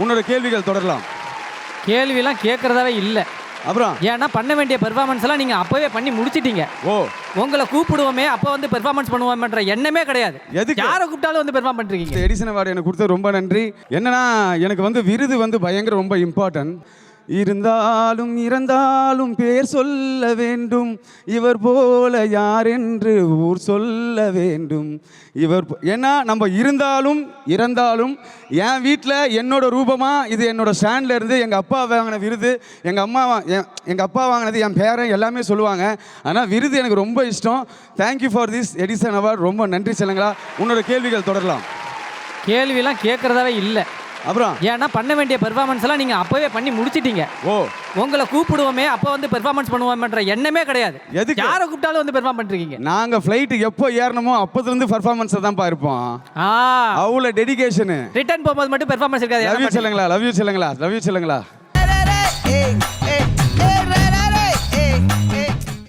உன்னோட கேள்விகள் தொடரலாம். கேள்வியெல்லாம் கேட்கறதாவே இல்லை. அப்புறம் ஏன்னா பண்ண வேண்டிய பெர்ஃபார்மன்ஸ் எல்லாம் நீங்க அப்பவே பண்ணி முடிச்சிட்டீங்க. ஓ, உங்களை கூப்பிடுவோமே அப்போ வந்து பெர்ஃபார்மன்ஸ் பண்ணுவோம்ன்ற எண்ணமே கிடையாது. எதுக்கு? யாரை கூப்பிட்டாலும் வந்து பெர்ஃபார்ம் பண்ணிருக்கீங்க. இந்த எடிசன் அவார்டு எனக்கு கொடுத்தது ரொம்ப நன்றி. என்னன்னா எனக்கு வந்து விருது வந்து பயங்கர ரொம்ப இம்பார்ட்டன்ட். இருந்தாலும் இறந்தாலும் பேர் சொல்ல வேண்டும், இவர் போல யார் என்று ஊர் சொல்ல வேண்டும். ஏன்னா நம்ம இருந்தாலும் இறந்தாலும் என் வீட்டில் என்னோட ரூபமாக இது என்னோட ஸ்டாண்டில் இருந்து எங்கள் அப்பா வாங்கின விருது, எங்கள் அப்பா வாங்கினது, என் பேரன் எல்லாமே சொல்லுவாங்க. ஆனால் விருது எனக்கு ரொம்ப இஷ்டம். Thank you for this Edison award. ரொம்ப நன்றி செல்லுங்களா. உன்னோட கேள்விகள் தொடரலாம். கேள்வியெல்லாம் கேட்கறதாவே இல்லை. அப்புறம் ஏன்னா பண்ண வேண்டிய பெர்ஃபார்மன்ஸ் எல்லாம் நீங்க அப்பவே பண்ணி முடிச்சிட்டீங்க. ஓ, உங்களை கூப்பிடுவோமே அப்போ வந்து பெர்ஃபார்மன்ஸ் பண்ணுவோம்ன்ற எண்ணமே கிடையாது. எதுக்கு? யாரை கூப்பிட்டாலும் வந்து பெர்ஃபார்ம் பண்ணிருக்கீங்க. நாங்கள் ஃப்ளைட்டு எப்போ ஏறணுமோ அப்போதுலேருந்து பர்ஃபார்மன்ஸை தான் இருப்போம். அவ்வளோ டெடிகேஷனு. ரிட்டர்ன் போகும்போது மட்டும் பெர்ஃபார்மன்ஸ் இருக்காது. லவ் யூ சொல்லுங்களா.